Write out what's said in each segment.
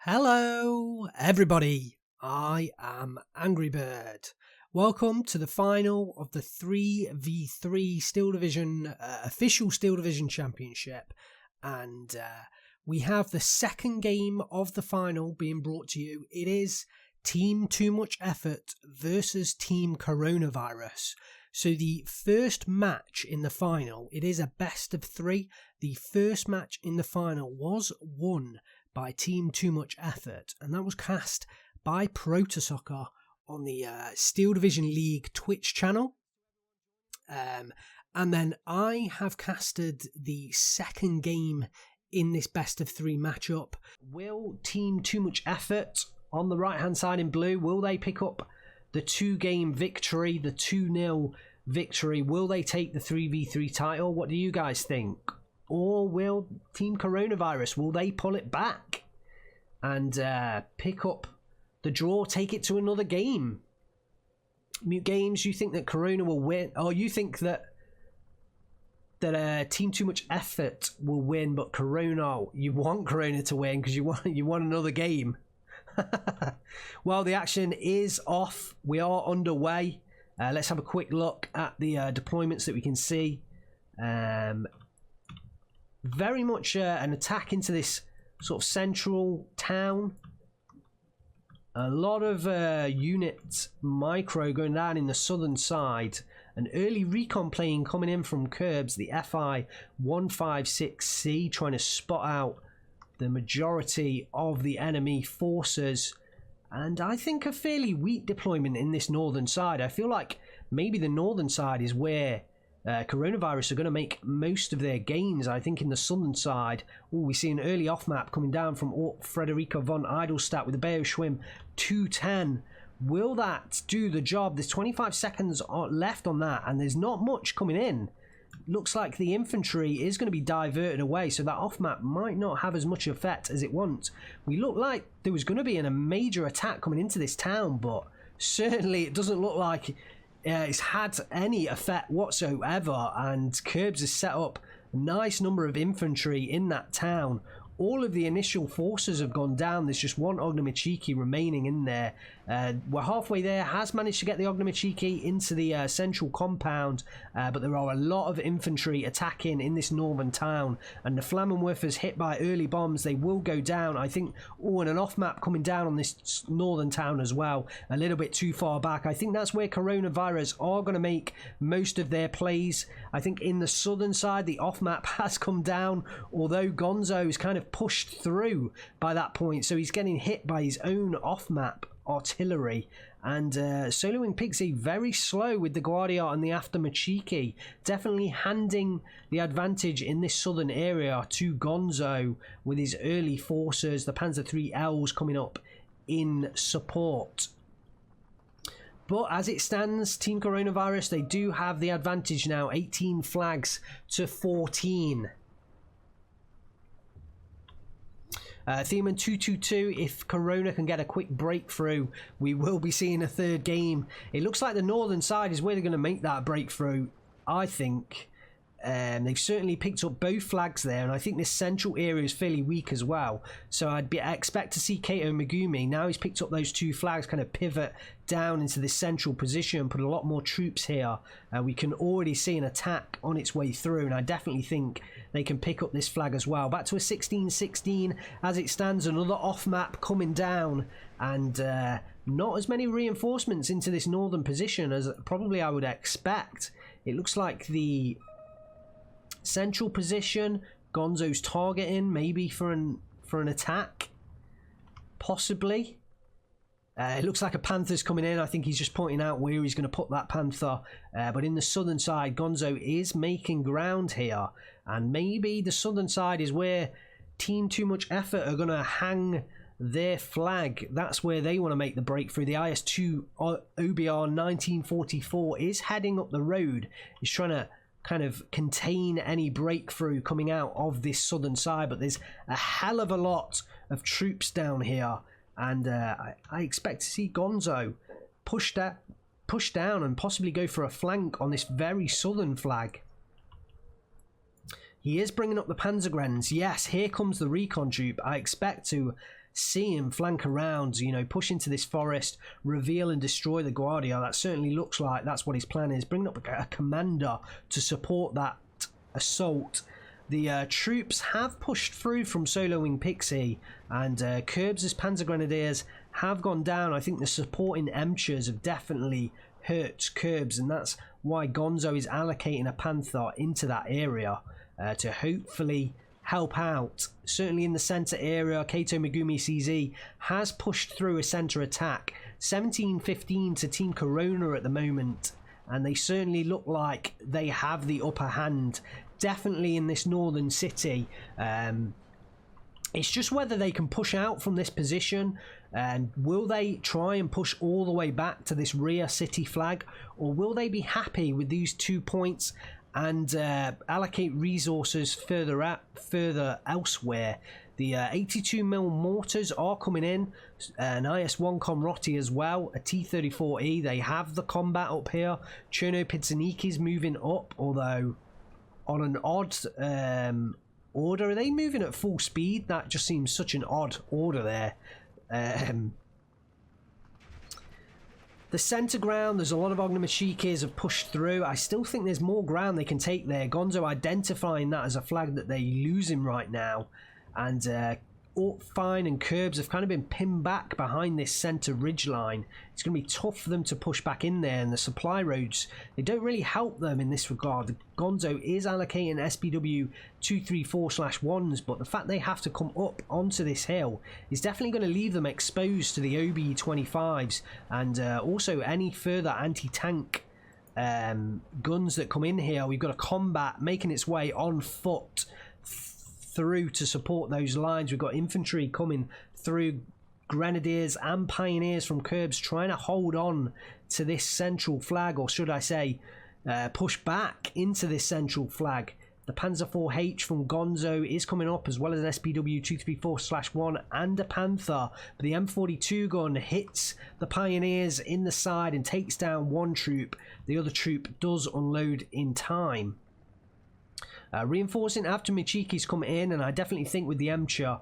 Hello, everybody. I am Angry Bird. Welcome to the final of the 3v3 Steel Division, official Steel Division Championship. And we have the second game of the final being brought to you. It is Team Too Much Effort versus Team Coronavirus. So the first match in the final, it is a best of three. The first match in the final was won by Team Too Much Effort, and that was cast by Protosoccer on the Steel Division League Twitch channel. And then I have casted the second game in this best of three matchup. Will Team Too Much Effort on the right hand side in blue, will they pick up the 2-game victory, the 2-0 victory? Will they take the 3v3 title? What do you guys think? Or will Team Coronavirus, will they pull it back and pick up the draw, take it to another game? Mute Games, you think that Corona will win? Or you think that Team Too Much Effort will win, but Corona, you want Corona to win because you want another game? Well, the action is off. We are underway. Let's have a quick look at the deployments that we can see. Very much an attack into this sort of central town. A lot of unit micro going down in the southern side. An early recon plane coming in from Curbs, the FI-156C, trying to spot out the majority of the enemy forces. And I think a fairly weak deployment in this northern side. I feel like maybe the northern side is where Coronavirus are going to make most of their gains. I think in the southern side, we see an early off-map coming down from Frederica von Eidelstadt with the Beoschwim 210. Will that do the job? There's 25 seconds left on that, and there's not much coming in. Looks like the infantry is going to be diverted away, so that off-map might not have as much effect as it wants. We look like there was going to be a major attack coming into this town, but certainly it doesn't look like it's had any effect whatsoever, and Curbs has set up a nice number of infantry in that town. All of the initial forces have gone down. There's just one Ognjimicici remaining in there. We're halfway there. Has managed to get the Ognjimicici into the central compound, but there are a lot of infantry attacking in this northern town, and the Flammenwerfers hit by early bombs. They will go down. I think, and an off-map coming down on this northern town as well, a little bit too far back. I think that's where Coronavirus are going to make most of their plays. I think in the southern side, the off-map has come down, although Gonzo is kind of pushed through by that point, so he's getting hit by his own off-map artillery. And Solo Wing Pixie very slow with the Guardia and the After Machiki, definitely handing the advantage in this southern area to Gonzo with his early forces, the Panzer III-Ls coming up in support. But as it stands, Team Coronavirus, they do have the advantage now, 18 flags to 14. Theman 222, if Corona can get a quick breakthrough, we will be seeing a third game. It looks like the northern side is where they're going to make that breakthrough, I think. They've certainly picked up both flags there, and I think this central area is fairly weak as well. So I expect to see Kato Megumi, now he's picked up those two flags, kind of pivot down into this central position, put a lot more troops here. We can already see an attack on its way through, and I definitely think they can pick up this flag as well. Back to a 16-16 as it stands, another off-map coming down, and not as many reinforcements into this northern position as probably I would expect. It looks like the central position, Gonzo's targeting maybe for an attack, possibly. It looks like a Panther's coming in. I think he's just pointing out where he's going to put that Panther. But in the southern side, Gonzo is making ground here, and maybe the southern side is where Team Too Much Effort are going to hang their flag. That's where they want to make the breakthrough. The IS-2 OBR 1944 is heading up the road. He's trying to kind of contain any breakthrough coming out of this southern side, but there's a hell of a lot of troops down here, and I expect to see Gonzo push down and possibly go for a flank on this very southern flag. He is bringing up the Panzergrenz. Yes, here comes the recon troop. I expect to see him flank around, you know, push into this forest, reveal and destroy the Guardia. That certainly looks like that's what his plan is. Bring up a commander to support that assault. The troops have pushed through from Solo Wing Pixie, and Curbs' Panzer Grenadiers have gone down. I think the supporting Emchers have definitely hurt Curbs, and that's why Gonzo is allocating a Panther into that area to hopefully help out. Certainly in the centre area, Kato Megumi CZ has pushed through a centre attack. 17-15 to Team Corona at the moment, and they certainly look like they have the upper hand. Definitely in this northern city. It's just whether they can push out from this position, and will they try and push all the way back to this rear city flag, or will they be happy with these 2 points and allocate resources further elsewhere? The 82mm mortars are coming in, an IS-1 Komroti as well, a T-34E. They have the combat up here. Cherno Pizzaniki's moving up, although on an odd order. Are they moving at full speed? That just seems such an odd order there. The centre ground, there's a lot of Ognamashikis have pushed through. I still think there's more ground they can take there. Gonzo identifying that as a flag that they're losing right now. And Fine and Curbs have kind of been pinned back behind this centre ridge line. It's going to be tough for them to push back in there, and the supply roads, they don't really help them in this regard. Gonzo is allocating SPW 234/1s, but the fact they have to come up onto this hill is definitely going to leave them exposed to the OB-25s and also any further anti-tank guns that come in here. We've got a combat making its way on foot through to support those lines. We've got infantry coming through, Grenadiers and Pioneers from Curbs trying to hold on to this central flag, or should I say push back into this central flag. The Panzer IV-H from Gonzo is coming up, as well as an SPW 234/1 and a Panther, but the M42 gun hits the Pioneers in the side and takes down one troop. The other troop does unload in time. Reinforcing after Michiki's come in, and I definitely think with the Emcher,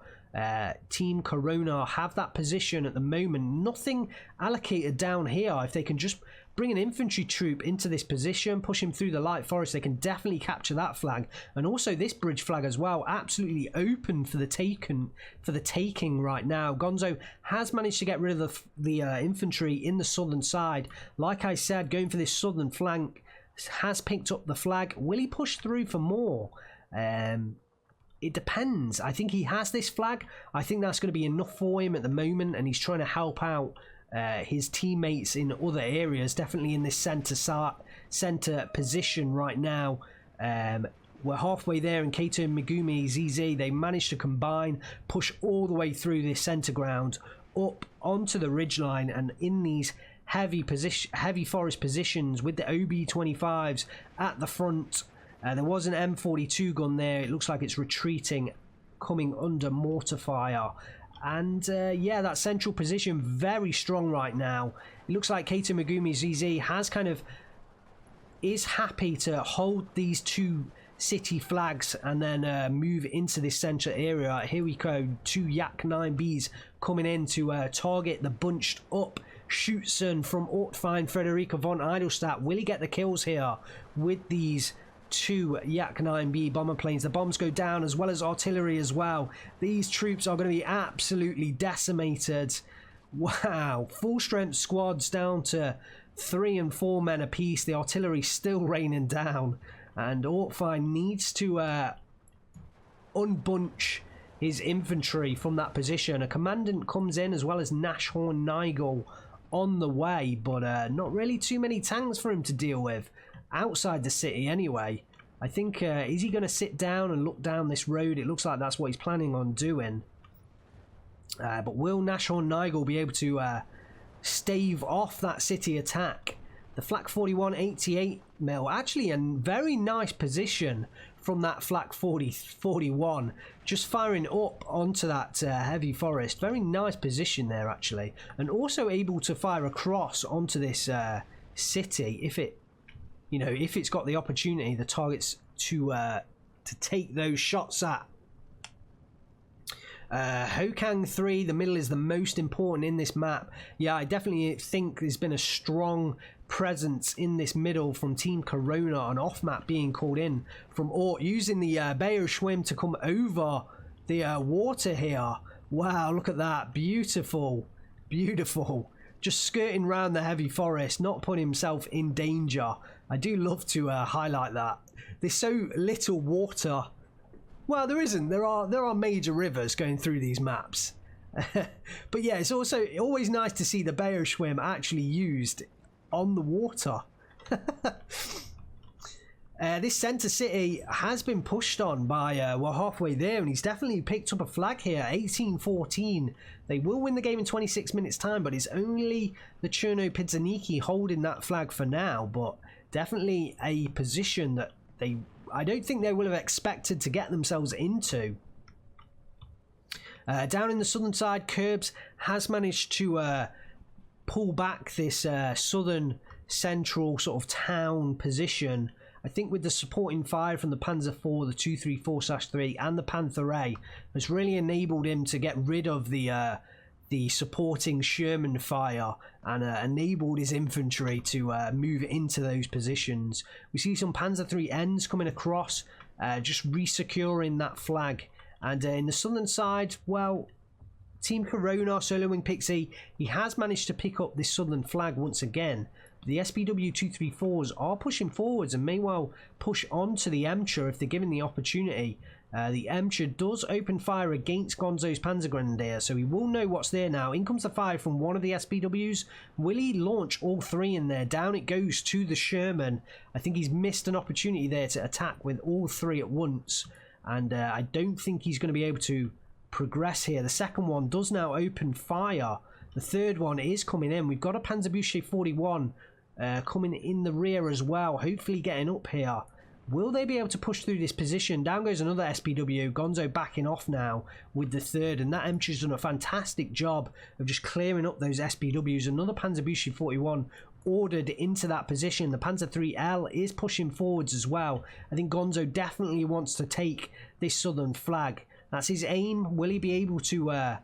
Team Corona have that position at the moment. Nothing allocated down here. If they can just bring an infantry troop into this position, push him through the light forest, they can definitely capture that flag, and also this bridge flag as well, absolutely open for the taking right now. Gonzo has managed to get rid of the infantry in the southern side. Like I said, going for this southern flank, has picked up the flag. Will he push through for more? It depends. I think he has this flag. I think that's going to be enough for him at the moment, and he's trying to help out his teammates in other areas, definitely in this center position right now. We're halfway there, and Kato and Megumi ZZ, they managed to combine, push all the way through this center ground up onto the ridgeline, and in these heavy forest positions with the OB-25s at the front. There was an M42 gun there. It looks like it's retreating, coming under mortar fire. And yeah, that central position very strong right now. It looks like Kato Megumi ZZ is happy to hold these two city flags and then move into this centre area. Here we go, two Yak 9Bs coming in to target the bunched up Schutzen from Ortfein Frederica von Eidelstadt. Will he get the kills here with these two Yak 9B bomber planes? The bombs go down, as well as artillery as well. These troops are going to be absolutely decimated. Wow, full strength squads down to 3 and 4 men apiece. The artillery still raining down, and Ortfein needs to unbunch his infantry from that position. A commandant comes in, as well as Nashorn Nigel on the way, but not really too many tanks for him to deal with outside the city anyway. I think, is he going to sit down and look down this road? It looks like that's what he's planning on doing. But will Nashorn Nigel be able to stave off that city attack? The Flak 41 88mm, actually a very nice position from that Flak 41, just firing up onto that heavy forest. Very nice position there actually, and also able to fire across onto this city if it, you know, if it's got the opportunity, the targets to take those shots at. Hokang 3, the middle is the most important in this map. Yeah, I definitely think there's been a strong presence in this middle from Team Corona, an off-map being called in from Ort, using the Bayo Schwim to come over the water here. Wow, look at that. Beautiful. Beautiful. Just skirting around the heavy forest, not putting himself in danger. I do love to highlight that. There's so little water. Well, there isn't. There are major rivers going through these maps. But yeah, it's also always nice to see the Bayo Schwim actually used on the water. This centre city has been pushed on by, we're halfway there, and he's definitely picked up a flag here, 18-14. They will win the game in 26 minutes time, but it's only the Cherno Pizzaniki holding that flag for now, but definitely a position that I don't think they will have expected to get themselves into. Down in the southern side, Curbs has managed to pull back this southern central sort of town position. I think with the supporting fire from the Panzer IV, the 234/3 and the Panther A has really enabled him to get rid of the supporting Sherman fire and enabled his infantry to move into those positions. We see some Panzer III's coming across, just re-securing that flag. And in the southern side, well, Team Corona, Solo Wing Pixie, he has managed to pick up this southern flag once again. The SPW 234s are pushing forwards and may well push on to the Emcher if they're given the opportunity. The Emcher does open fire against Gonzo's Panzergrenadier, so he will know what's there now. In comes the fire from one of the SPWs. Will he launch all three in there? Down it goes to the Sherman. I think he's missed an opportunity there to attack with all three at once, and I don't think he's going to be able to progress here. The second one does now open fire. The third one is coming in. We've got a Panzerbuche 41 coming in the rear as well, hopefully getting up here. Will they be able to push through this position? Down goes another SPW. Gonzo backing off now with the third, and that Emcher's done a fantastic job of just clearing up those SPWs. Another Panzerbuche 41 ordered into that position. The Panzer IIIL is pushing forwards as well. I think Gonzo definitely wants to take this southern flag. That's his aim. Will he be able to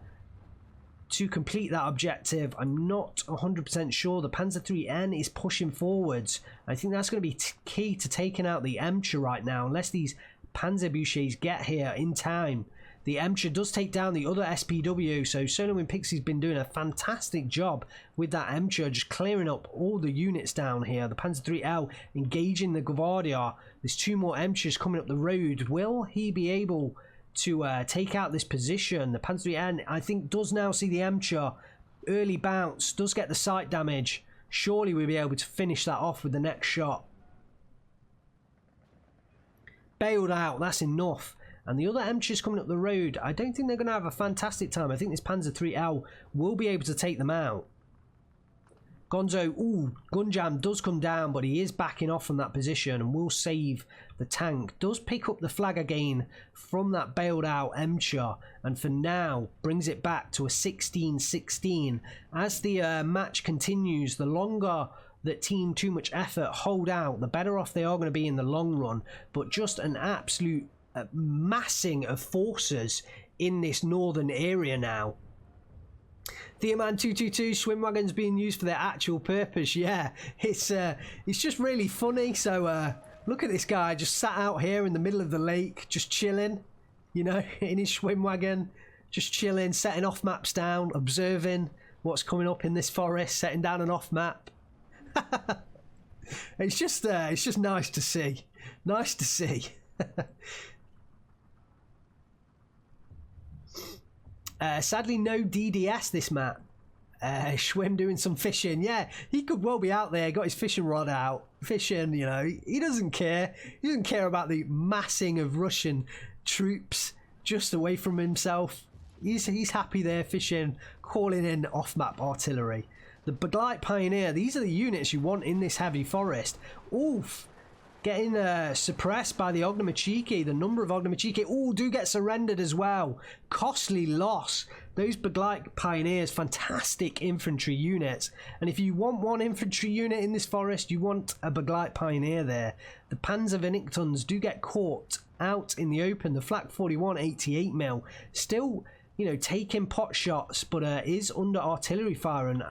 complete that objective? I'm not 100% sure. The Panzer IIIN is pushing forwards. I think that's going to be key to taking out the Emcher right now, unless these Panzerbuches get here in time. The Emcher does take down the other SPW, so Solo Wing Pixie's been doing a fantastic job with that Emcher, just clearing up all the units down here. The Panzer IIIL engaging the Guardia. There's two more Emchers coming up the road. Will he be able to take out this position? The Panzer IIIN, I think, does now see the Emcher. Early bounce, does get the sight damage. Surely we'll be able to finish that off with the next shot. Bailed out, that's enough. And the other Emchers coming up the road, I don't think they're going to have a fantastic time. I think this Panzer IIIL will be able to take them out. Gonzo, ooh, gun jam does come down, but he is backing off from that position and will save the tank. Does pick up the flag again from that bailed out Emcher, and for now brings it back to a 16-16. As the match continues, the longer that Team Too Much Effort hold out, the better off they are going to be in the long run. But just an absolute massing of forces in this northern area now. Theoman 222 swim wagons being used for their actual purpose. Yeah, it's just really funny. So look at this guy just sat out here in the middle of the lake, just chilling, you know, in his swim wagon, just chilling, setting off maps down, observing what's coming up in this forest, setting down an off map. It's just nice to see. Nice to see. Sadly, no DDS this map. Schwim doing some fishing. Yeah, he could well be out there, got his fishing rod out, fishing, you know. He doesn't care. He doesn't care about the massing of Russian troops just away from himself. He's happy there fishing, calling in off-map artillery. The Beglite Pioneer, these are the units you want in this heavy forest. Oof. Getting suppressed by the Ognamachiki. The number of Ognamachiki do get surrendered as well. Costly loss. Those Beglite Pioneers, fantastic infantry units. And if you want one infantry unit in this forest, you want a Beglite Pioneer there. The Panzer Vernichtons do get caught out in the open. The Flak 41 88mm still you know, taking pot shots, but is under artillery fire. And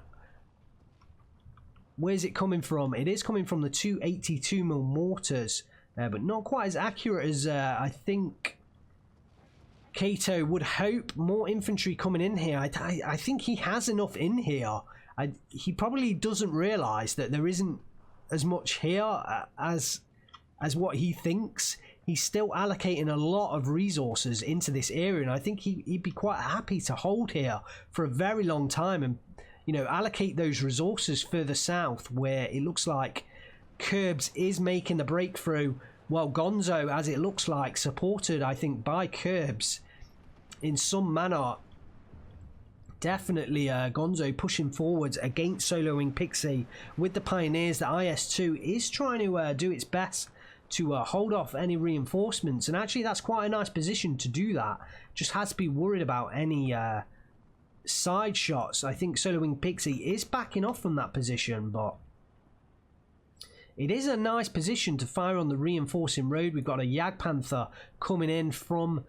where's it coming from? It is coming from the 282mm mortars, but not quite as accurate as I think Cato would hope. More infantry coming in here. I think he has enough in here. He probably doesn't realise that there isn't as much here as what he thinks. He's still allocating a lot of resources into this area, and I think he'd be quite happy to hold here for a very long time and, you know, allocate those resources further south, where it looks like Curbs is making the breakthrough. Well, Gonzo, as it looks like, supported, I think, by Curbs in some manner. Definitely Gonzo pushing forwards against Solo Wing Pixie with the Pioneers. The IS-2 is trying to do its best to hold off any reinforcements, and actually that's quite a nice position to do that. Just has to be worried about any side shots. I think Solo Wing Pixie is backing off from that position, but it is a nice position to fire on the reinforcing road. We've got a Jagdpanther coming in from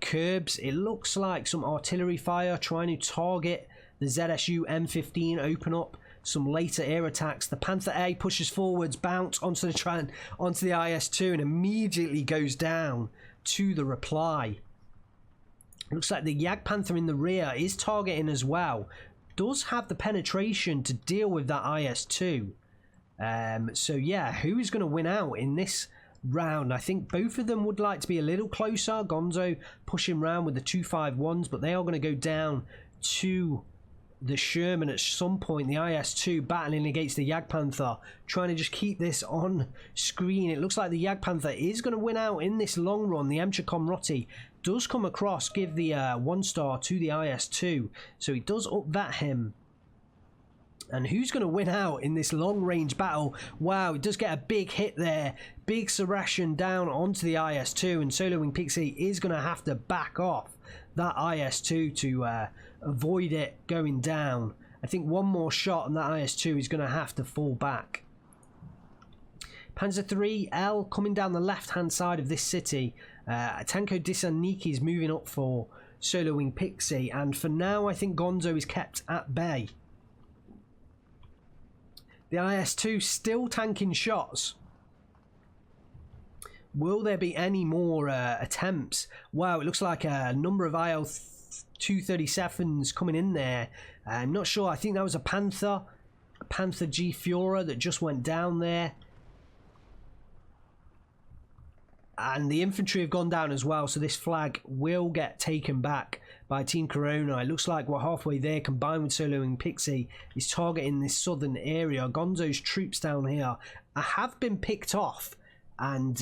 Curbs. It looks like some artillery fire trying to target the ZSU M15, open up some later air attacks. The Panther A pushes forwards, bounce onto the IS-2, and immediately goes down to the reply. Looks like the Jagdpanther in the rear is targeting as well. Does have the penetration to deal with that IS-2. So yeah, who is going to win out in this round? I think both of them would like to be a little closer. Gonzo pushing round with the 251s, but they are going to go down to the Sherman at some point. The IS-2 battling against the Jagdpanther, trying to just keep this on screen. It looks like the Jagdpanther is going to win out in this long run. The Emcha Komroti does come across, give the 1-star to the IS-2, so he does up-vat him. And who's going to win out in this long-range battle? Wow, it does get a big hit there. Big Saracen down onto the IS-2, and Solo Wing Pixie is going to have to back off that IS-2 to avoid it going down. I think one more shot and that IS-2 is going to have to fall back. Panzer III L coming down the left-hand side of this city. Tanko Disaniki is moving up for Solo Wing Pixie, and for now I think Gonzo is kept at bay. The IS-2 still tanking shots. Will there be any more attempts? Wow, it looks like a number of IL-237s coming in there. I'm not sure. I think that was a Panther G Führer that just went down there. And the infantry have gone down as well, so this flag will get taken back by Team Corona. It looks like we're halfway there, combined with Solo Wing Pixie is targeting this southern area. Gonzo's troops down here have been picked off, and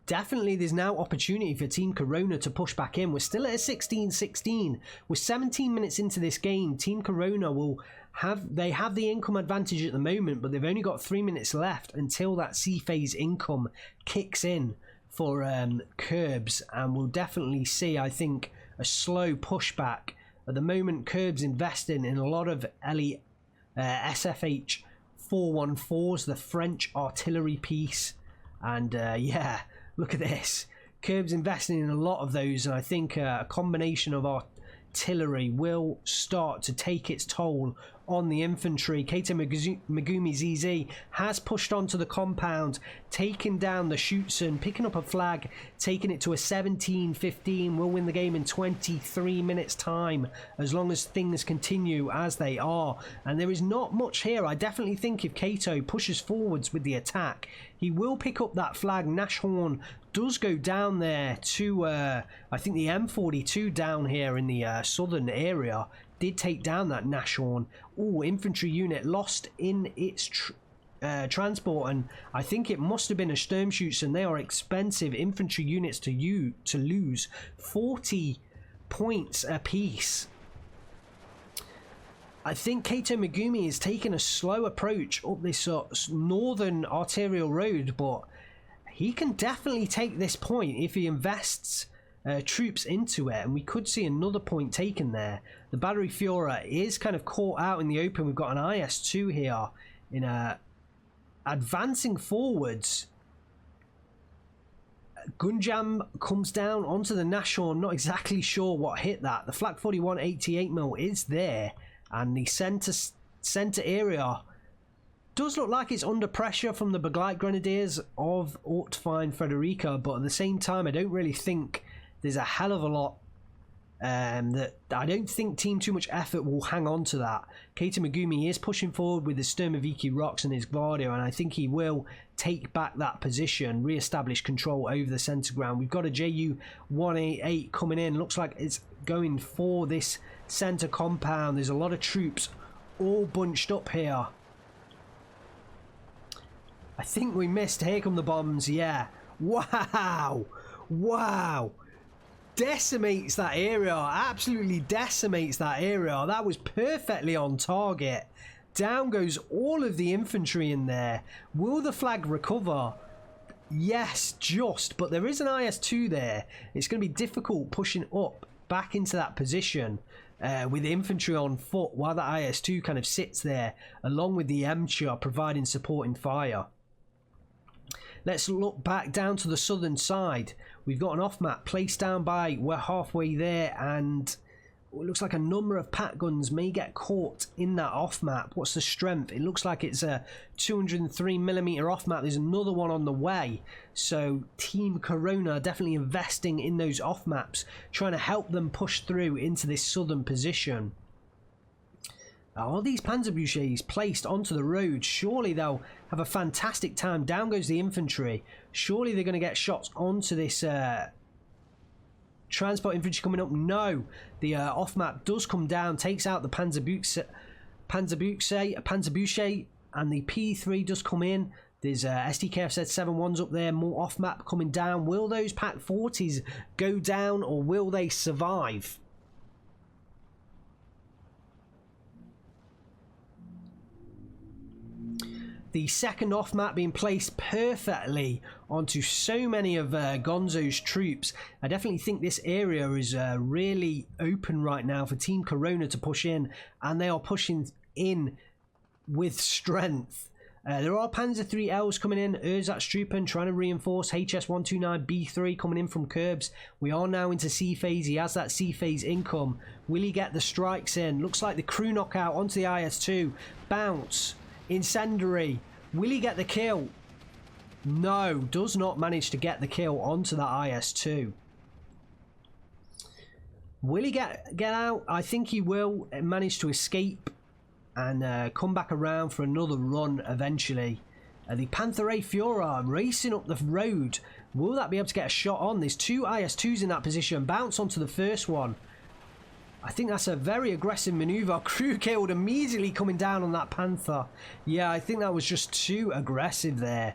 definitely there's now opportunity for Team Corona to push back in. We're still at a 16-16. We're 17 minutes into this game. Team Corona will have the income advantage at the moment, but they've only got 3 minutes left until that C-phase income kicks in for Curbs, and we'll definitely see, I think, a slow pushback. At the moment, Curbs investing in a lot of SFH 414s, the French artillery piece, and yeah, look at this. Curbs investing in a lot of those, and I think a combination of artillery will start to take its toll on the infantry. Kato Megumi ZZ has pushed onto the compound, taking down the Schutzen, picking up a flag, taking it to a 17-15. We'll win the game in 23 minutes time, as long as things continue as they are. And there is not much here. I definitely think if Kato pushes forwards with the attack, he will pick up that flag. Nashorn does go down there to, I think the M42 down here in the southern area did take down that Nashorn. Oh, infantry unit lost in its transport, and I think it must have been a Sturmschützen. They are expensive infantry units to lose. 40 points apiece. I think Kato Megumi is taking a slow approach up this northern arterial road, but he can definitely take this point if he invests troops into it, and we could see another point taken there. The Battery Führer is kind of caught out in the open. We've got an IS-2 here in advancing forwards. Gunjam comes down onto the Nashorn. Not exactly sure what hit that. The Flak 41 88mm is there, and the center area does look like it's under pressure from the Begleiter Grenadiers of Ortfine Frederica, but at the same time I don't really think there's a hell of a lot that I don't think Team Too Much Effort will hang on to that. Keita Megumi is pushing forward with his Sturmoviki Rocks and his Gladio, and I think he will take back that position, re-establish control over the centre ground. We've got a JU-188 coming in. Looks like it's going for this centre compound. There's a lot of troops all bunched up here. I think we missed. Here come the bombs. Yeah. Wow. Wow. Decimates that area. Absolutely decimates that area. That was perfectly on target. Down goes all of the infantry in there. Will the flag recover? Yes, just. But there is an IS-2 there. It's going to be difficult pushing up back into that position with infantry on foot while the IS-2 kind of sits there along with the MCHR providing supporting fire. Let's look back down to the southern side. We've got an off-map placed down by, we're halfway there, and it looks like a number of pack guns may get caught in that off-map. What's the strength? It looks like it's a 203mm off-map. There's another one on the way. So Team Corona definitely investing in those off-maps, trying to help them push through into this southern position. All these Panzerbüchers placed onto the road, surely they'll have a fantastic time. Down goes the infantry. Surely they're going to get shots onto this transport infantry coming up. No, the off-map does come down, takes out the Panzerbüchse, and the P3 does come in. There's SDKF 71s up there, more off-map coming down. Will those Pak 40s go down, or will they survive? The second off-map being placed perfectly onto so many of Gonzo's troops. I definitely think this area is really open right now for Team Corona to push in, and they are pushing in with strength. There are Panzer IIILs coming in, Erzatstruppen trying to reinforce, HS129B3 coming in from Curbs. We are now into C phase. He has that C phase income. Will he get the strikes in? Looks like the crew knockout onto the IS-2. Bounce. Incendiary. Will he get the kill? No, does not manage to get the kill onto that IS-2. Will he get out? I think he will manage to escape and come back around for another run eventually. The Panther A Führer racing up the road. Will that be able to get a shot on? There's two IS-2s in that position. Bounce onto the first one. I think that's a very aggressive maneuver. Crew killed immediately coming down on that Panther. Yeah, I think that was just too aggressive there.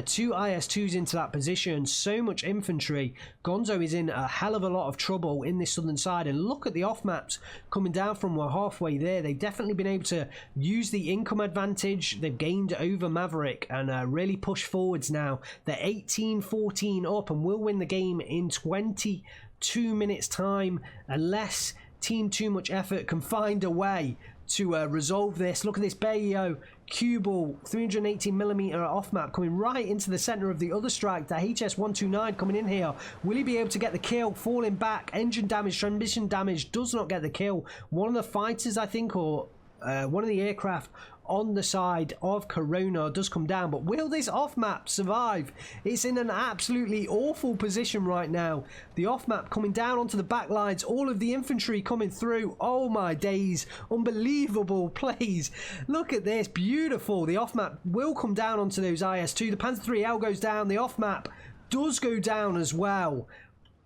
Two IS-2s into that position. So much infantry. Gonzo is in a hell of a lot of trouble in this southern side. And look at the off-maps coming down from we're halfway there. They've definitely been able to use the income advantage they've gained over Maverick and really push forwards now. They're 18-14 up and will win the game in 22 minutes time unless Team Too Much Effort can find a way to resolve this. Look at this Bayo Cubal 318mm off-map coming right into the centre of the other strike. The HS129 coming in here. Will he be able to get the kill? Falling back. Engine damage, transmission damage. Does not get the kill. One of the fighters, I think, or one of the aircraft on the side of Corona does come down, but will this off-map survive? It's in an absolutely awful position right now. The off-map coming down onto the back lines, all of the infantry coming through. Oh my days, unbelievable plays. Look at this, beautiful. The off-map will come down onto those IS-2. The Panzer IIIL goes down, the off-map does go down as well.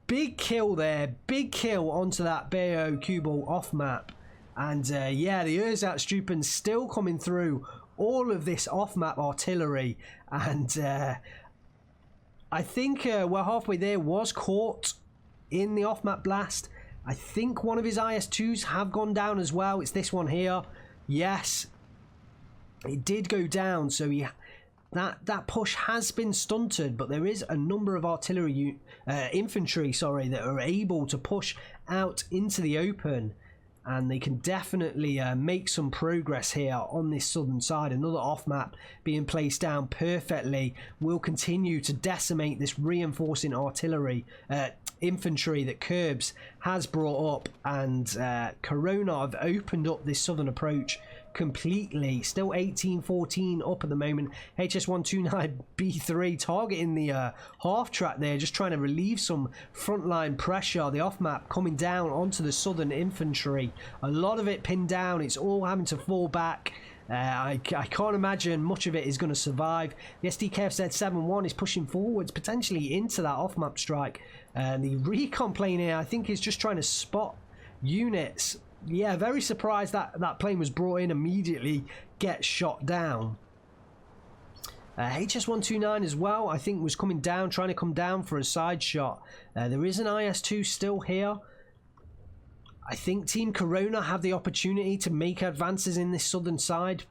Big kill there, big kill onto that Bayo Cubal off-map. And yeah, the Erzatstruppen still coming through all of this off-map artillery. And I think we're halfway there. Was caught in the off-map blast. I think one of his IS-2s have gone down as well. It's this one here. Yes, it did go down. So that push has been stunted. But there is a number of artillery infantry, sorry, that are able to push out into the open. and they can definitely make some progress here on this southern side. Another off map being placed down perfectly will continue to decimate this reinforcing artillery infantry that Curbs has brought up, and Corona have opened up this southern approach completely. Still 18-14 up at the moment. HS129B3 targeting the half track there, just trying to relieve some frontline pressure. The off map coming down onto the southern infantry, a lot of it pinned down. It's all having to fall back. I can't imagine much of it is going to survive. The SDKFZ 7-1 is pushing forwards potentially into that off map strike. The recon plane here I think is just trying to spot units. Yeah, very surprised that that plane was brought in immediately, gets shot down. HS129 as well, I think was coming down, trying to come down for a side shot. There is an IS-2 still here. I think Team Corona have the opportunity to make advances in this southern side.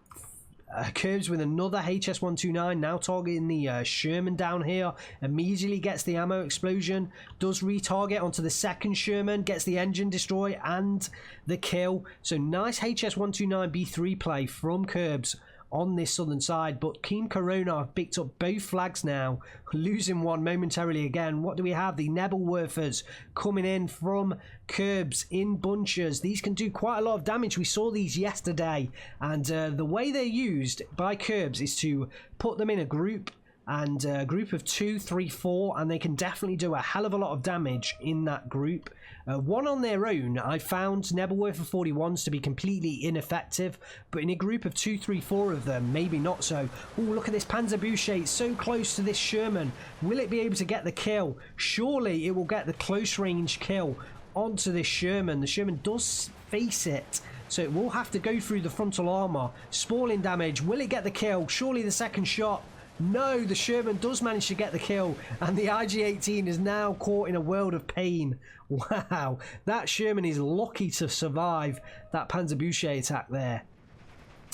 Curbs with another HS129 now targeting the Sherman down here. Immediately gets the ammo explosion, does retarget onto the second Sherman, gets the engine destroy and the kill. So nice HS129B3 play from Curbs on this southern side, but Team Corona have picked up both flags now, losing one momentarily again. What do we have? The Nebelwerfers coming in from Curbs in bunches. These can do quite a lot of damage. We saw these yesterday, and the way they're used by Curbs is to put them in a group, and a group of 2, 3, 4, and they can definitely do a hell of a lot of damage in that group. One on their own, I found Nebelwerfer 41s to be completely ineffective, but in a group of 2, 3, 4 of them, maybe not so. Oh, look at this Panzerbuche, it's so close to this Sherman. Will it be able to get the kill? Surely it will get the close range kill onto this Sherman. The Sherman does face it, so it will have to go through the frontal armor. Spalling damage, will it get the kill? Surely the second shot. No, the Sherman does manage to get the kill, and the IG-18 is now caught in a world of pain. Wow, that Sherman is lucky to survive that Panzerbuche attack there.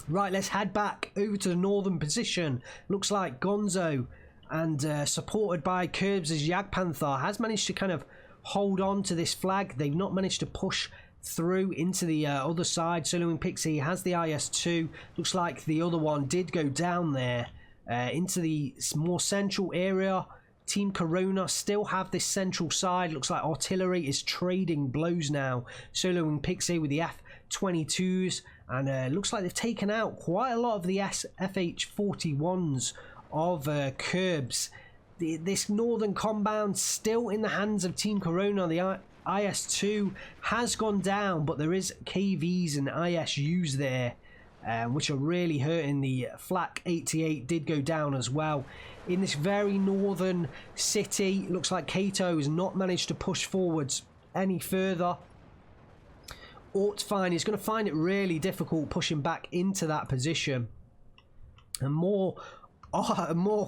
Right, let's head back over to the northern position. Looks like Gonzo, and supported by Curbs' Jagdpanther, has managed to kind of hold on to this flag. They've not managed to push through into the other side. Solo Wing Pixie has the IS-2. Looks like the other one did go down there. Into the more central area. Team Corona still have this central side. Looks like artillery is trading blows now. Solo Wing Pixie with the F-22s, and looks like they've taken out quite a lot of the FH-41s of Curbs. This northern compound still in the hands of Team Corona. The IS-2 has gone down, but there is KVs and ISUs there, which are really hurting. The Flak 88 did go down as well. In this very northern city, looks like Kato has not managed to push forwards any further. Ortfine is going to find it really difficult pushing back into that position. And more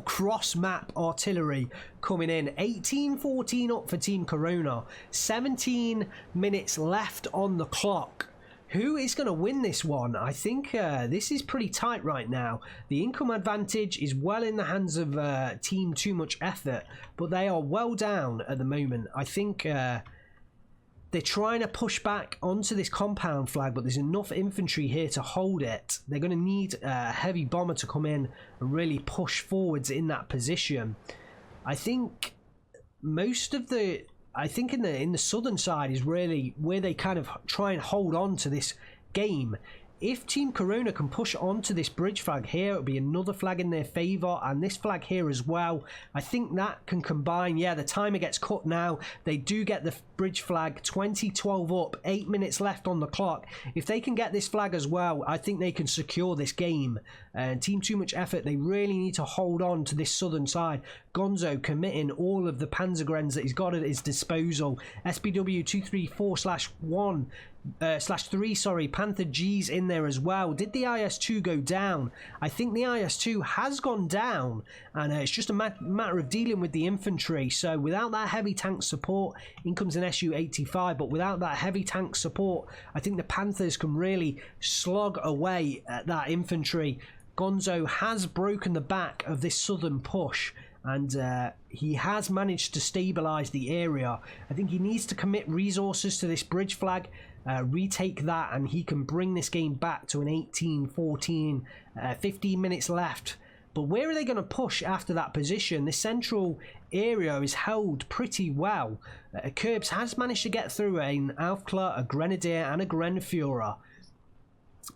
cross-map artillery coming in. 18-14 up for Team Corona. 17 minutes left on the clock. Who is going to win this one? I think this is pretty tight right now. The income advantage is well in the hands of Team Too Much Effort, but they are well down at the moment. I think they're trying to push back onto this compound flag, but there's enough infantry here to hold it. They're going to need a heavy bomber to come in and really push forwards in that position. I think most of the... I think in the southern side is really where they kind of try and hold on to this game. If Team Corona can push onto this bridge flag here, it'll be another flag in their favour, and this flag here as well. I think that can combine. Yeah, the timer gets cut now. They do get the bridge flag. 20-12 up, 8 minutes left on the clock. If they can get this flag as well, I think they can secure this game. And Team Too Much Effort, they really need to hold on to this southern side. Gonzo committing all of the Panzergrens that he's got at his disposal. SBW 234/1. /3, sorry, Panther G's in there as well. Did the IS-2 go down? I think the IS-2 has gone down, and it's just a matter of dealing with the infantry. So without that heavy tank support, in comes an Su-85, but without that heavy tank support, I think the Panthers can really slog away at that infantry. Gonzo has broken the back of this southern push, and he has managed to stabilise the area. I think he needs to commit resources to this bridge flag. retake that, and he can bring this game back to an 18-14, 15 minutes left. But where are they going to push after that position? This central area is held pretty well. Curbs has managed to get through an Aufklar, a Grenadier and a Grenführer.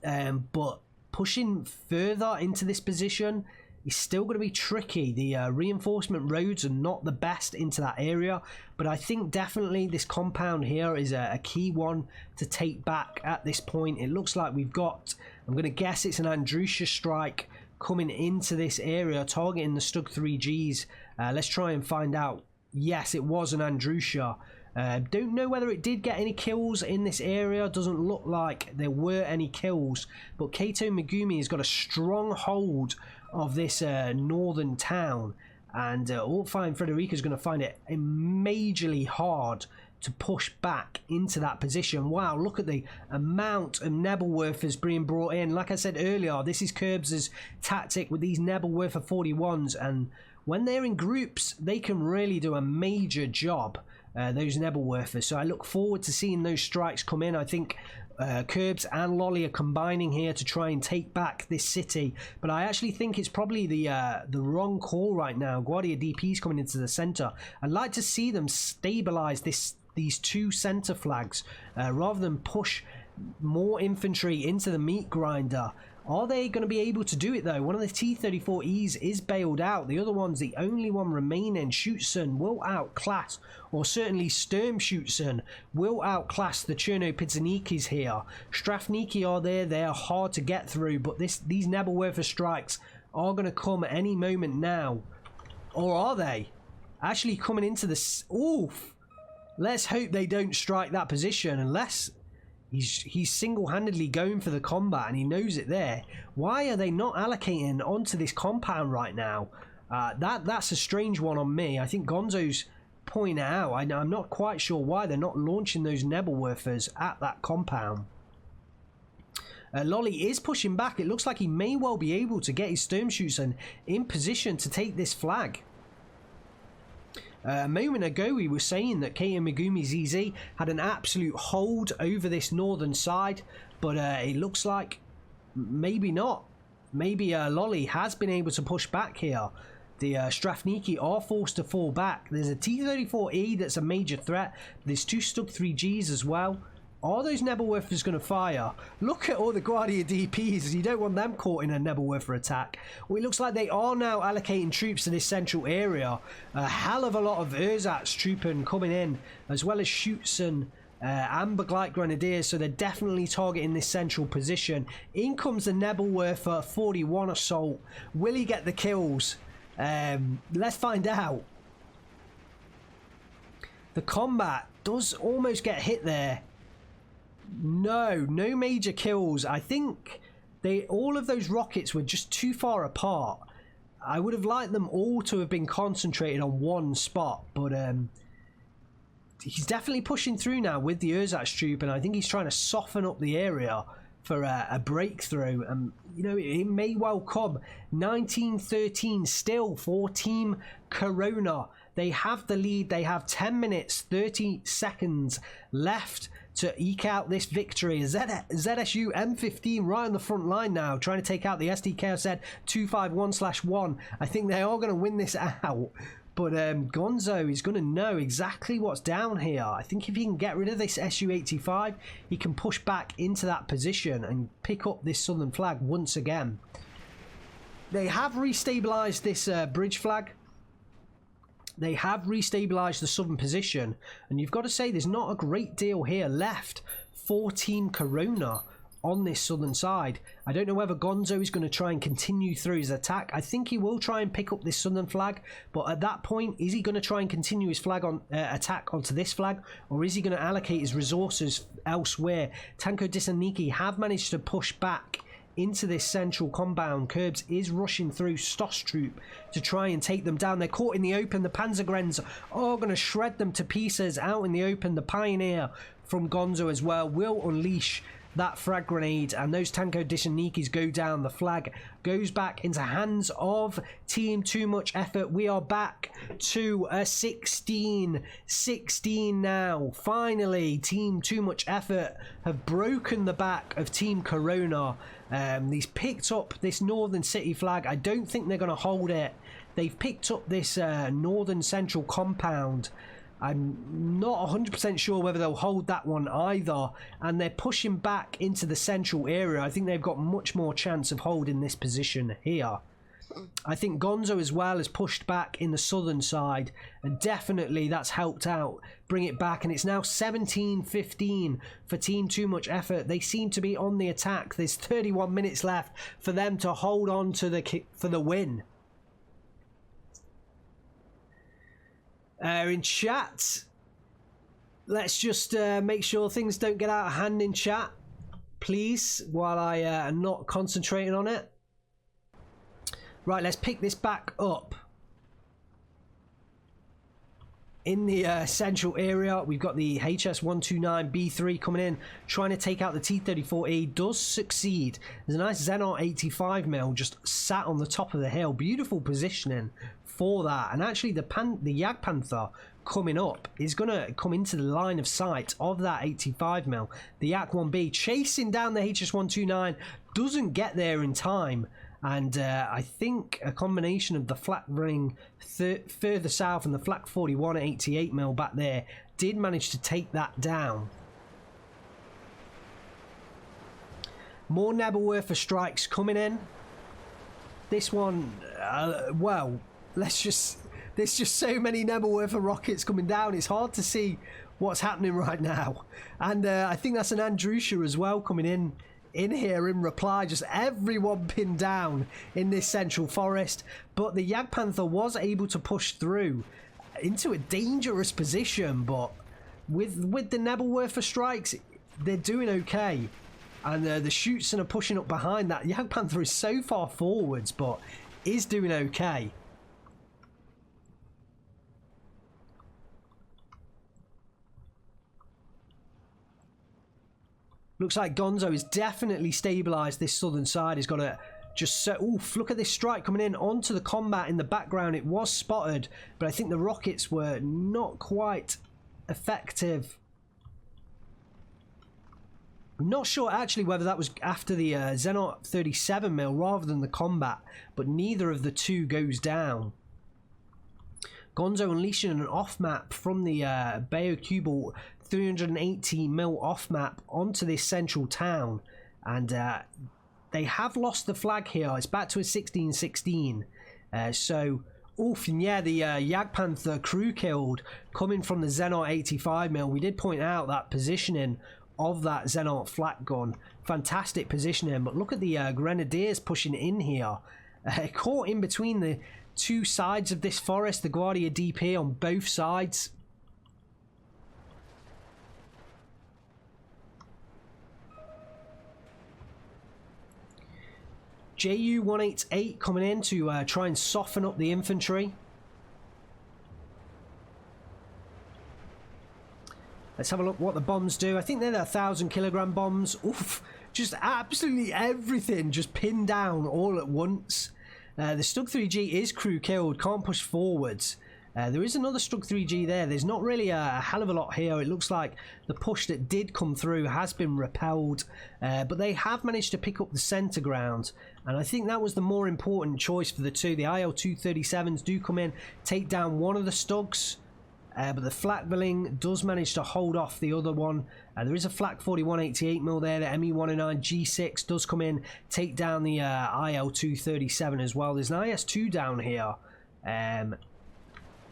But pushing further into this position is still going to be tricky. The reinforcement roads are not the best into that area, but I think definitely this compound here is a key one to take back at this point. It looks like we've got, I'm going to guess it's an Andrusha strike coming into this area, targeting the Stug 3Gs. Let's try and find out. Yes, it was an Andrusha. Don't know whether it did get any kills in this area. Doesn't look like there were any kills, but Kaito Megumi has got a strong hold of this northern town, and Altfine Frederica is going to find it majorly hard to push back into that position. Wow, look at the amount of Nebelwerfers being brought in. Like I said earlier, this is Curbs' tactic with these Nebelwerfer 41s, and when they're in groups, they can really do a major job, those Nebelwerfers. So I look forward to seeing those strikes come in. I think Curbs and Lolly are combining here to try and take back this city, but I actually think it's probably the wrong call right now. Guardia DP's coming into the center. I'd like to see them stabilize these two center flags rather than push more infantry into the meat grinder. Are they going to be able to do it though? One of the T-34Es is bailed out. The other one's the only one remaining. Schutzen will outclass, or certainly Sturmschützen will outclass the Cherno-Pizzanikis here. Strafniki are there. They are hard to get through, but these Nebelwerfer strikes are going to come at any moment now. Or are they? Actually coming into this... Oof! Let's hope they don't strike that position unless... He's single-handedly going for the combat and he knows it there. Why are they not allocating onto this compound right now? That's a strange one on me. I think Gonzo's pointing it out. I'm not quite sure why they're not launching those Nebelwerfers at that compound. Lolly is pushing back. It looks like he may well be able to get his Sturmschützen in position to take this flag. A moment ago we were saying that Kaito Megumi ZZ had an absolute hold over this northern side, but it looks like maybe not. Maybe Lolly has been able to push back here. The Strafniki are forced to fall back. There's a T-34E that's a major threat. There's two Stug 3Gs as well. Are those Nebelwerfers going to fire? Look at all the Guardia DPs. You don't want them caught in a Nebelwerfer attack. Well, it looks like they are now allocating troops to this central area. A hell of a lot of Ersatz trooping coming in, as well as Schutzen and Begleit Grenadiers. So they're definitely targeting this central position. In comes the Nebelwerfer 41 assault. Will he get the kills? Let's find out. The combat does almost get hit there. No major kills. I think all of those rockets were just too far apart. I would have liked them all to have been concentrated on one spot, but he's definitely pushing through now with the Ersatz troop, and I think he's trying to soften up the area for a breakthrough. And you know, it may well come. 1913 still for Team Corona. They have the lead. They have 10 minutes 30 seconds left to eke out this victory. ZSU M15 right on the front line now, trying to take out the SDKZ 251/1. I think they are going to win this out, but Gonzo is going to know exactly what's down here. I think if he can get rid of this Su-85, he can push back into that position and pick up this southern flag once again. They have restabilized this bridge flag. They have restabilized the southern position, and you've got to say there's not a great deal here left for Team Corona on this southern side. I don't know whether Gonzo is going to try and continue through his attack. I think he will try and pick up this southern flag, but at that point, is he going to try and continue his flag on attack onto this flag, or is he going to allocate his resources elsewhere? Tanko Disaniki have managed to push back into this central compound. Curbs is rushing through Stoss troop to try and take them down. They're caught in the open. The Panzergrens are going to shred them to pieces out in the open. The Pioneer from Gonzo as well will unleash that frag grenade, and those Tanko Dishanikis go down. The flag goes back into hands of Team Too Much Effort. We are back to a 16 now. Finally, Team Too Much Effort have broken the back of Team Corona. He's picked up this northern city flag. I don't think they're going to hold it. They've picked up this northern central compound. I'm not 100% sure whether they'll hold that one either, and they're pushing back into the central area. I think they've got much more chance of holding this position here. I think Gonzo as well has pushed back in the southern side, and definitely that's helped out bring it back, and it's now 17-15 for Team Too Much Effort. They seem to be on the attack. There's 31 minutes left for them to hold on to for the win. In chat, let's just make sure things don't get out of hand in chat, please, while I am not concentrating on it. Right, let's pick this back up. In the central area, we've got the HS-129B3 coming in, trying to take out the T-34E. Does succeed. There's a nice Xenon 85mm just sat on the top of the hill. Beautiful positioning for that. And actually, the Jagdpanther coming up is going to come into the line of sight of that 85mm. The Yak-1B chasing down the HS-129, doesn't get there in time. And I think a combination of the flak ring further south and the flak 41 at 88mm back there did manage to take that down. More Nebelwerfer strikes coming in. This one, well, there's just so many Nebelwerfer rockets coming down. It's hard to see what's happening right now. And I think that's an Andrusha as well coming in here in reply. Just everyone pinned down in this central forest, but the Jagdpanther was able to push through into a dangerous position, but with the Nebelwerfer strikes, they're doing okay, and the Schutzen are pushing up behind that. Jagdpanther is so far forwards, but is doing okay. Looks like Gonzo has definitely stabilised this southern side. He's got to just... Oof, look at this strike coming in onto the combat in the background. It was spotted, but I think the rockets were not quite effective. I'm not sure actually whether that was after the Xenon 37mm rather than the combat, but neither of the two goes down. Gonzo unleashing an off-map from the Bayo-Kubel 380mm off-map onto this central town, and they have lost the flag here. It's back to a 16-16. So, oof, and yeah, the Jagdpanther crew killed coming from the Xenon 85mm. We did point out that positioning of that Xenon flak gun. Fantastic positioning, but look at the Grenadiers pushing in here. Caught in between the two sides of this forest, the Guardia DP on both sides. JU-188 coming in to try and soften up the infantry. Let's have a look what the bombs do. I think they're the 1,000-kilogram bombs. Oof, just absolutely everything just pinned down all at once. The Stug 3G is crew killed, can't push forwards. There is another Stug 3G there. There's not really a hell of a lot here. It looks like the push that did come through has been repelled, but they have managed to pick up the centre ground, and I think that was the more important choice for the two. The IL-237s do come in, take down one of the Stugs, but the Flakbilling does manage to hold off the other one. There is a Flak 41 88mm there. The ME-109 G6 does come in, take down the IL-237 as well. There's an IS-2 down here.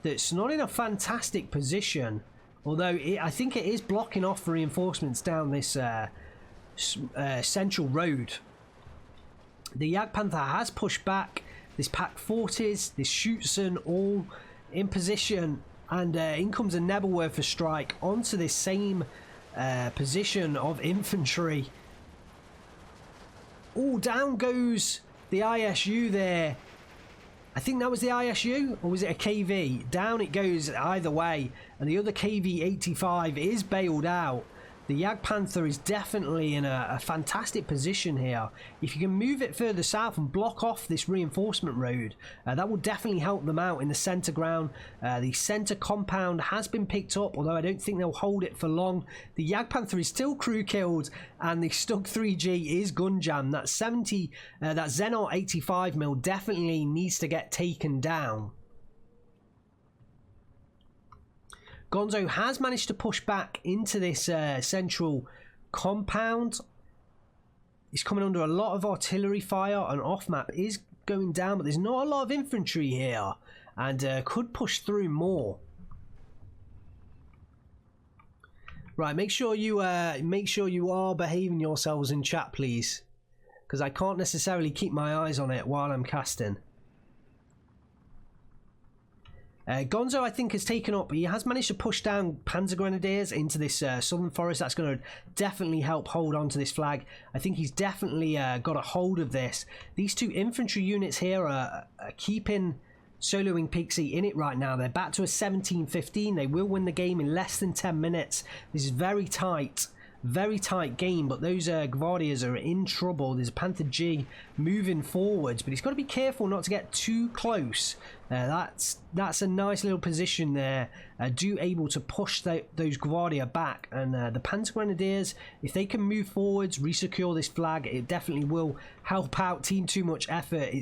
That's not in a fantastic position, although I think it is blocking off reinforcements down this central road. The Jagdpanther has pushed back. This Pak 40s, this Schutzen, all in position, and in comes a Nebelwerfer strike onto this same position of infantry. Oh, down goes the ISU there. I think that was the ISU, or was it a KV? Down it goes either way, and the other KV-85 is bailed out. The Jagdpanther is definitely in a fantastic position here. If you can move it further south and block off this reinforcement road, that will definitely help them out in the centre ground. The centre compound has been picked up, although I don't think they'll hold it for long. The Jagdpanther is still crew killed, and the Stug 3G is gun jammed. That Xenar 85mm definitely needs to get taken down. Gonzo has managed to push back into this central compound. He's coming under a lot of artillery fire, and off-map is going down, but there's not a lot of infantry here, and could push through more. Right, make sure you are behaving yourselves in chat, please, because I can't necessarily keep my eyes on it while I'm casting. Gonzo, I think, has taken up. He has managed to push down Panzer Grenadiers into this southern forest. That's going to definitely help hold on to this flag. I think he's definitely got a hold of this. These two infantry units here are keeping Solo Wing Pixie in it right now. They're back to a 17-15. They will win the game in less than 10 minutes. This is very tight game, but those Gvardias are in trouble. There's a Panther G moving forwards, but he's got to be careful not to get too close. That's a nice little position there. Do able to push those Gvardia back, and the Panzer Grenadiers, if they can move forwards, resecure this flag, it definitely will help out Team Too Much Effort.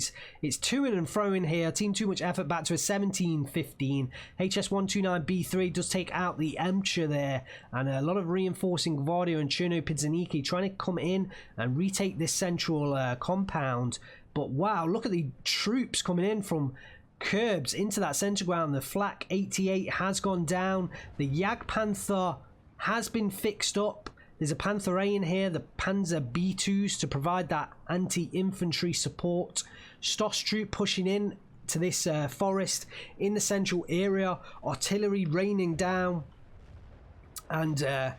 It's to-ing and fro-ing here. Team Too Much Effort back to a 17-15. HS-129B3 does take out the Emcher there, and a lot of reinforcing Gvardia and Cherno Pizzaniki trying to come in and retake this central compound. But wow, look at the troops coming in from Curbs into that centre ground. The Flak 88 has gone down. The Jagdpanther has been fixed up. There's a Panther A in here, the Panzer B2s to provide that anti-infantry support. Stoss troop pushing in to this forest in the central area. Artillery raining down. And a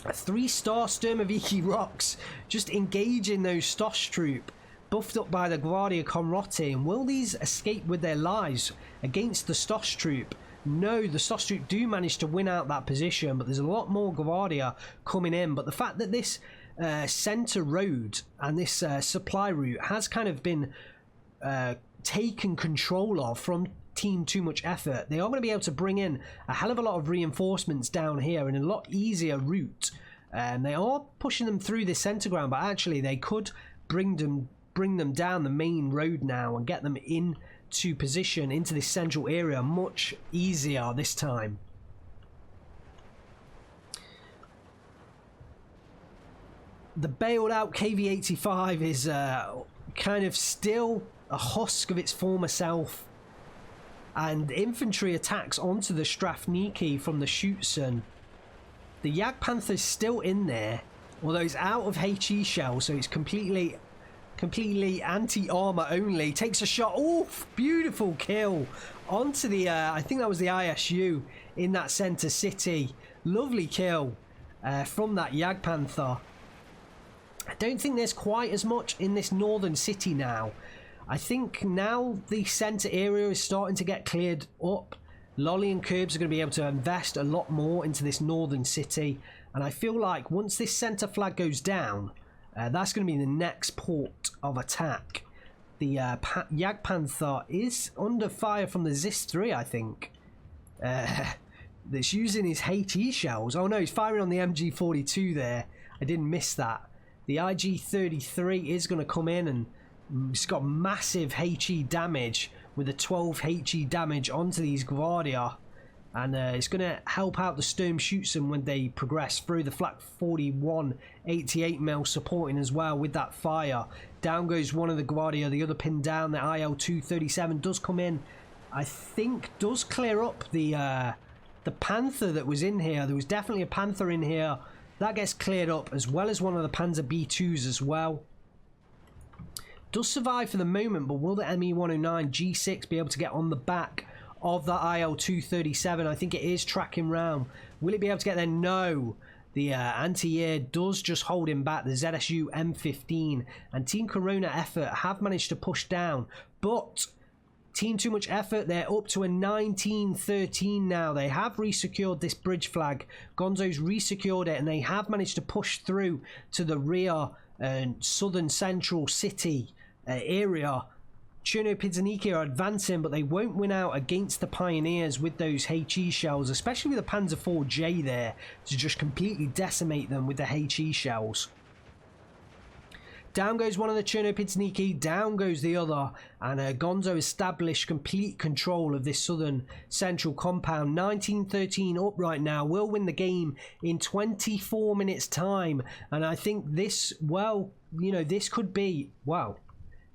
3-star Sturmoviki Rocks just engaging those Stoss troop, buffed up by the Gvardia Comrotti. And will these escape with their lives against the Stoss troop? No, the Stoss troop do manage to win out that position, but there's a lot more Gvardia coming in. But the fact that this centre road and this supply route has kind of been taken control of from Team Too Much Effort, they are going to be able to bring in a hell of a lot of reinforcements down here in a lot easier route. And they are pushing them through this centre ground, but actually they could bring them down the main road now and get them into position into this central area much easier this time. The bailed out KV-85 is kind of still a husk of its former self, and infantry attacks onto the Strafniki from the Schutzen. The Jagdpanther's still in there, although it's out of HE shell, so it's completely anti-armor only. Takes a shot. Oof, beautiful kill onto the I think that was the ISU in that center city. Lovely kill from that Jagdpanther. I don't think there's quite as much in this northern city now. I think now the center area is starting to get cleared up. Lolly and Curbs are going to be able to invest a lot more into this northern city, and I feel like once this center flag goes down, that's going to be the next port of attack. The Jagdpanther is under fire from the ZIS-3, I think. That's using his HE shells. Oh no, he's firing on the MG42 there. I didn't miss that. The IG-33 is going to come in, and it's got massive HE damage with a 12 HE damage onto these Gvardia. And it's going to help out the Sturmschützen when they progress through. The Flak 41 88mm supporting as well with that fire. Down goes one of the Gvardia, the other pinned down. The IL-237 does come in. I think does clear up the Panther that was in here. There was definitely a Panther in here. That gets cleared up, as well as one of the Panzer B2s as well. Does survive for the moment, but will the ME-109 G6 be able to get on the back of that IL-237? I think it is tracking round. Will it be able to get there? No. The anti-air does just hold him back. The ZSU M15 and Team Corona Effort have managed to push down, but Team Too Much Effort, they're up to a 19-13 now. They have resecured this bridge flag. Gonzo's resecured it, and they have managed to push through to the rear southern central city area. Chernopilzniki are advancing, but they won't win out against the Pioneers with those HE shells, especially with the Panzer IV-J there to just completely decimate them with the HE shells. Down goes one of the Chernopilzniki, down goes the other, and Gonzo established complete control of this southern central compound. 19-13 up right now, will win the game in 24 minutes time, and I think this, well, you know, this could be, wow,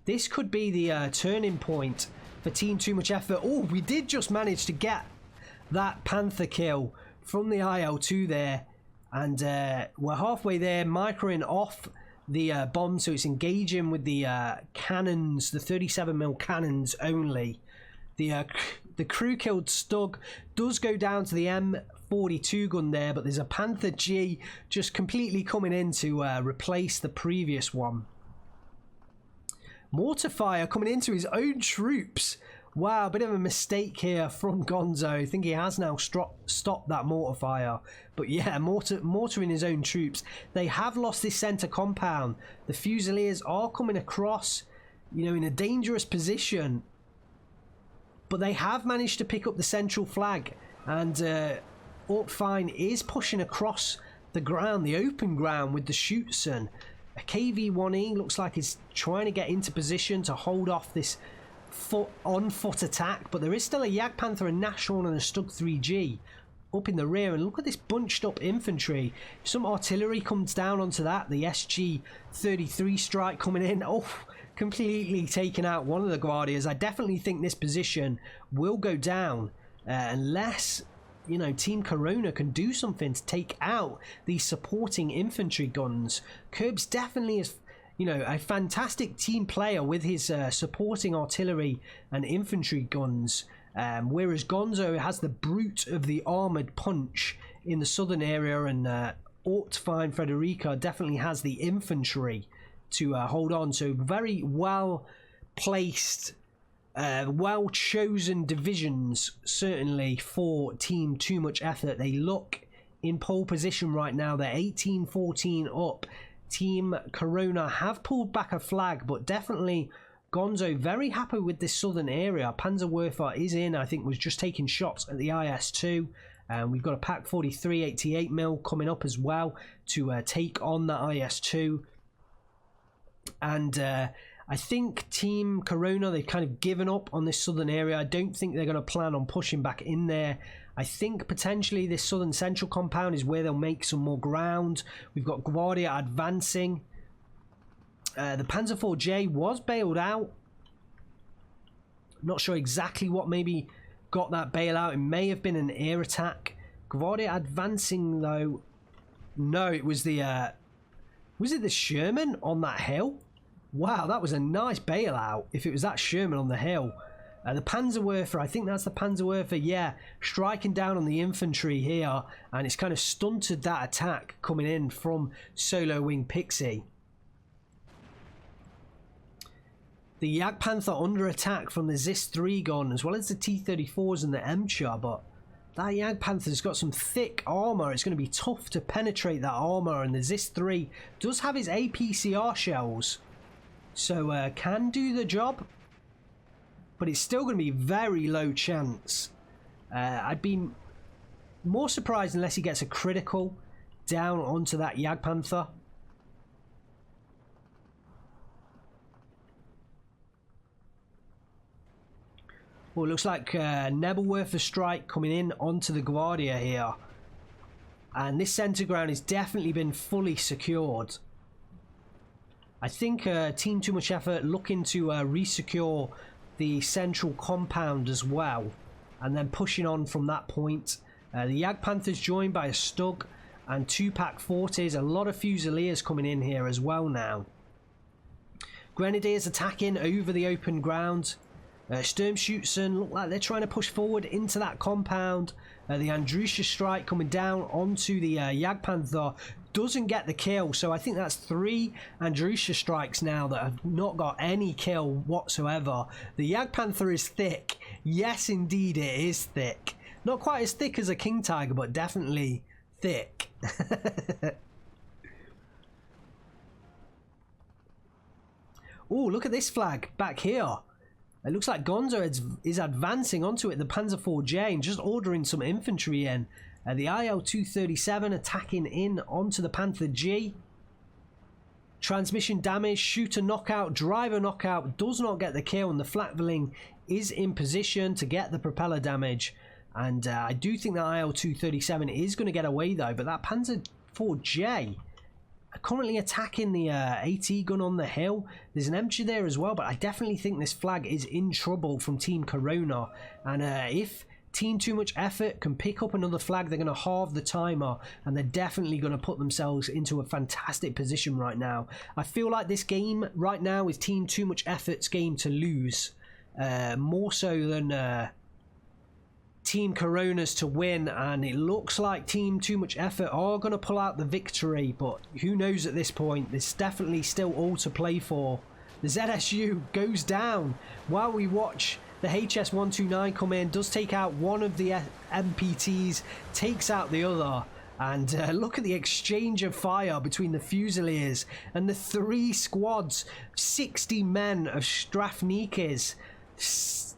this could be the turning point for Team Too Much Effort. Oh, we did just manage to get that Panther kill from the IL-2 there, and we're halfway there, microing off the bomb, so it's engaging with the cannons, the 37mm cannons only. The crew killed Stug does go down to the M42 gun there, but there's a Panther G just completely coming in to replace the previous one. Mortar fire coming into his own troops. Wow, a bit of a mistake here from Gonzo. I think he has now stopped that mortar fire. But yeah, mortaring his own troops. They have lost this centre compound. The Fusiliers are coming across, you know, in a dangerous position. But they have managed to pick up the central flag. And Orkfine is pushing across the ground, the open ground with the Schutzen. A KV-1E looks like he's trying to get into position to hold off this on-foot attack, but there is still a Jagdpanther, a Nashorn and a Stug 3G up in the rear, and look at this bunched up infantry. Some artillery comes down onto that, the SG-33 strike coming in. Oh, completely taken out one of the Guardias. I definitely think this position will go down unless, you know, Team Corona can do something to take out these supporting infantry guns. Curbs definitely is, you know, a fantastic team player with his supporting artillery and infantry guns, whereas Gonzo has the brute of the armoured punch in the southern area, and Orkfine Frederica definitely has the infantry to hold on. So very well placed, well chosen divisions certainly for Team Too Much Effort. They look in pole position right now. They're 18-14 up. Team Corona have pulled back a flag, but definitely Gonzo very happy with this southern area. Panzerwerfer is in, I think was just taking shots at the IS-2. We've got a Pak 43 88mm coming up as well to take on that IS-2. And I think Team Corona, they've kind of given up on this southern area. I don't think they're going to plan on pushing back in there. I think potentially this southern central compound is where they'll make some more ground. We've got Guardia advancing. The Panzer IV-J was bailed out. Not sure exactly what maybe got that bailout. It may have been an air attack. Guardia advancing though. No, it was the was it the Sherman on that hill? Wow, that was a nice bailout if it was that Sherman on the hill. The Panzerwerfer, I think that's the Panzerwerfer, yeah, striking down on the infantry here, and it's kind of stunted that attack coming in from Solo Wing Pixie. The Jagdpanther under attack from the ZIS-3 gun, as well as the T-34s and the MCHA, but that Jagdpanther's got some thick armour. It's going to be tough to penetrate that armour, and the ZIS-3 does have his APCR shells, so can do the job. But it's still going to be very low chance. I'd be more surprised unless he gets a critical down onto that Jagdpanther. Well, it looks like Nebelwerfer strike coming in onto the Guardia here. And this centre ground has definitely been fully secured. I think Team Too Much Effort looking to re-secure the central compound as well, and then pushing on from that point. The Jagdpanther's joined by a Stug and 2 Pak 40s. A lot of Fusiliers coming in here as well now. Grenadiers attacking over the open ground. Sturmschützen look like they're trying to push forward into that compound. The Andrusha strike coming down onto the Jagdpanther doesn't get the kill, so I think that's 3 Andrusha strikes now that have not got any kill whatsoever. The Jagdpanther is thick. Yes, indeed, it is thick. Not quite as thick as a King Tiger, but definitely thick. Oh, look at this flag back here. It looks like Gonzo is advancing onto it, the Panzer IV-J, and just ordering some infantry in. The IL-237 attacking in onto the Panther G. Transmission damage, shooter knockout, driver knockout, does not get the kill, and the Flakveling is in position to get the propeller damage. And I do think that IL-237 is going to get away though, but that Panzer IV-J currently attacking the AT gun on the hill. There's an MG there as well, but I definitely think this flag is in trouble from Team Corona. And if Team Too Much Effort can pick up another flag, they're going to halve the timer, and they're definitely going to put themselves into a fantastic position right now. I feel like this game right now is Team Too Much Effort's game to lose, more so than Team Corona's to win, and it looks like Team Too Much Effort are going to pull out the victory, but who knows at this point. There's definitely still all to play for. The ZSU goes down while we watch the HS-129 come in, does take out one of the MPTs, takes out the other, and look at the exchange of fire between the Fusiliers and the 3 squads. 60 men of Strafnikes,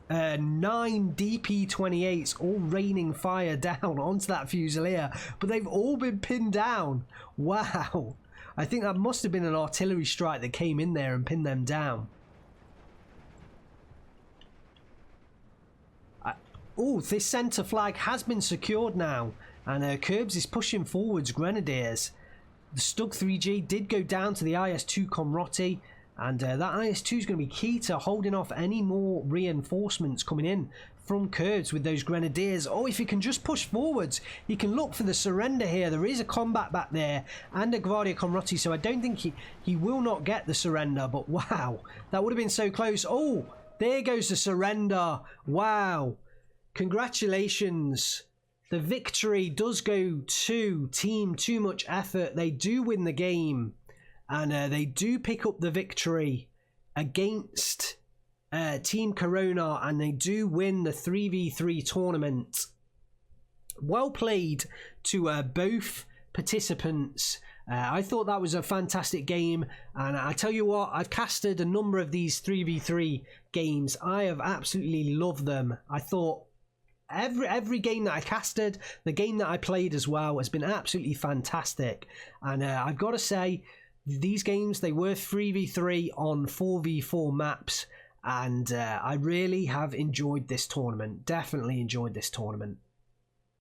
9 DP-28s, all raining fire down onto that Fusilier, but they've all been pinned down. Wow, I think that must have been an artillery strike that came in there and pinned them down. Oh, this centre flag has been secured now, and Curbs is pushing forwards Grenadiers. The Stug 3G did go down to the IS-2 Komrotti, and that IS-2 is going to be key to holding off any more reinforcements coming in from Kurds with those Grenadiers. Oh, if he can just push forwards, he can look for the surrender here. There is a combat back there and a Gvardia Komrotti, so I don't think he will not get the surrender, but wow, that would have been so close. Oh, there goes the surrender. Wow. Congratulations. The victory does go to Team Too Much Effort. They do win the game, and they do pick up the victory against Team Corona, and they do win the 3v3 tournament. Well played to both participants. I thought that was a fantastic game, and I tell you what, I've casted a number of these 3v3 games. I have absolutely loved them. I thought every game that I casted, the game that I played as well, has been absolutely fantastic. And I've got to say, these games, they were 3v3 on 4v4 maps, and I really have enjoyed this tournament. Definitely enjoyed this tournament.